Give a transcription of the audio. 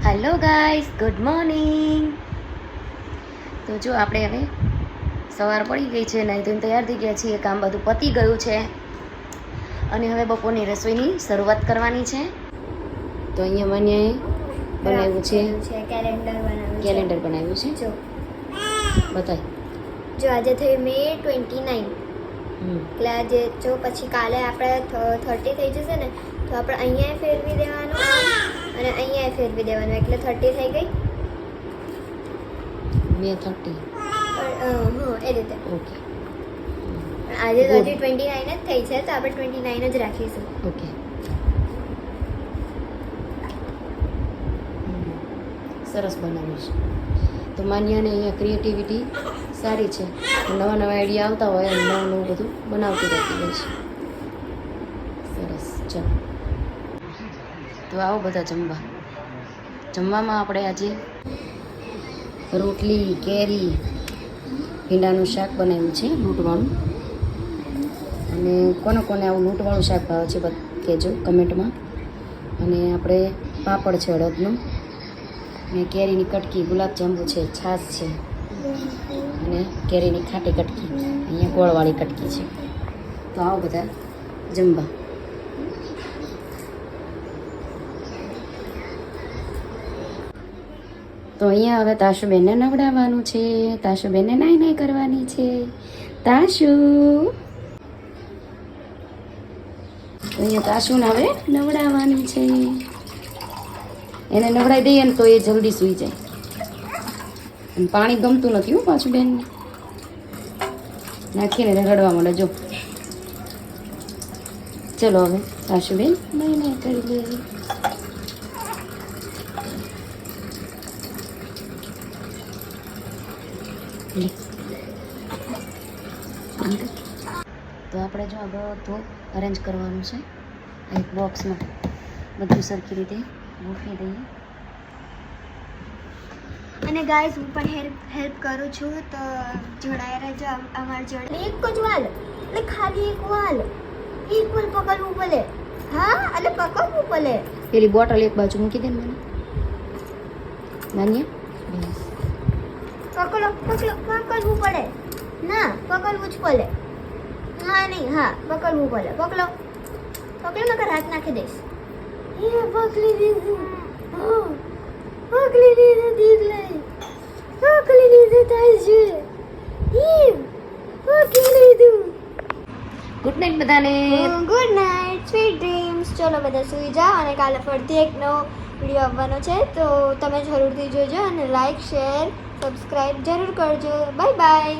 Hello guys, good morning. તો જો આપણે હવે સવાર પડી ગઈ છે, નાહી ધોઈને તૈયાર થઈ ગયા છીએ, કામ બધું પતી ગયું છે અને હવે બપોરની રસોઈની શરૂઆત કરવાની છે. તો અહીંયા માન્યાએ બનાવ્યું છે કેલેન્ડર બનાવ્યું છે. જો બતાય. જો આજે થઈ મે 29 એટલે આજે જો પછી કાલે આપણે 30 થઈ જશે ને તો આપણે અહીંયા ફેરવી દેવાનું અને અહીંયા ફેરવી દેવાનું એટલે 30 થઈ ગઈ. મે 30. હા એ રીતે. ઓકે. આજે તો હજી 29 જ થઈ છે તો આપણે 29 જ રાખીશું. ઓકે. સરસ બનાવ્યું છે. તો માન્યાને અહીંયા ક્રિએટિવિટી સારી છે, નવા નવા આઈડિયા આવતા હોય અને નવું નવું બધું બનાવતી રહેતી હોય છે. સરસ. ચાલો તો આવો બધા જમવામાં આપણે આજે રોટલી, કેરી, ભીંડાનું શાક બનાવ્યું છે લૂંટવાળું. અને કોને કોને આવું લૂંટવાળું શાક ભાવે છે કહેજો કમેન્ટમાં. અને આપણે પાપડ છે અડદનો, અને કેરીની કટકી, ગુલાબજાંબુ છે, છાશ છે અને કેરીની ખાટી કટકી, અહીંયા ગોળવાળી કટકી છે. તો આવો બધા જમવા. તો અહીંયા હવે તાશુબેનને નવડાવવાનું છે. તાશુબેનને નાઈ કરવાની છે. તાશુ તો અહીંયા તાશુને હવે નવડાવવાની છે. એને નવડાવી દઈએ ને તો એ જલ્દી સૂઈ જાય. અને પાણી ગમતું નથી હો પાછું બેનને, નાખીને રડવા માંડે. જો ચલો હવે તાશુબેન નહીં કરી લઈએ. તો આપણે જો આ બધું અરેન્જ કરવાનું છે એક બોક્સમાં, બધું સરખી રીતે ગોઠવી દઈએ. અને ગાઈઝ હું પણ હેલ્પ કરું છું તો જોડાયા રહેજો અમારી જોડે. એક જ વાલ એટલે ખાલી એક વાલ પકડવું પડે. હા એટલે પકડવું પડે. પેલી બોટલ એક બાજુ મૂકી દે મને માન્યા. બસ પકડવું પડે. ના પકડવું જ પડે. હા નહીં હા પકડવું પડે. પકડો નકર હાથ નાખી દઈશ. એ પકડી દીધું. પકડી દીધું દીદલે. પકડી દીધું થાય છે. પકડી લીધું. ગુડ નાઇટ બધાને. Good night, sweet dreams. ચલો બધા સૂઈ જાઓ અને કાલે ફરીથી એક નવો વિડીયો આવવાનો છે તો તમે જરૂરથી જોજો અને લાઈક, શેર, સબસ્ક્રાઈબ જરૂર કરજો. Bye bye.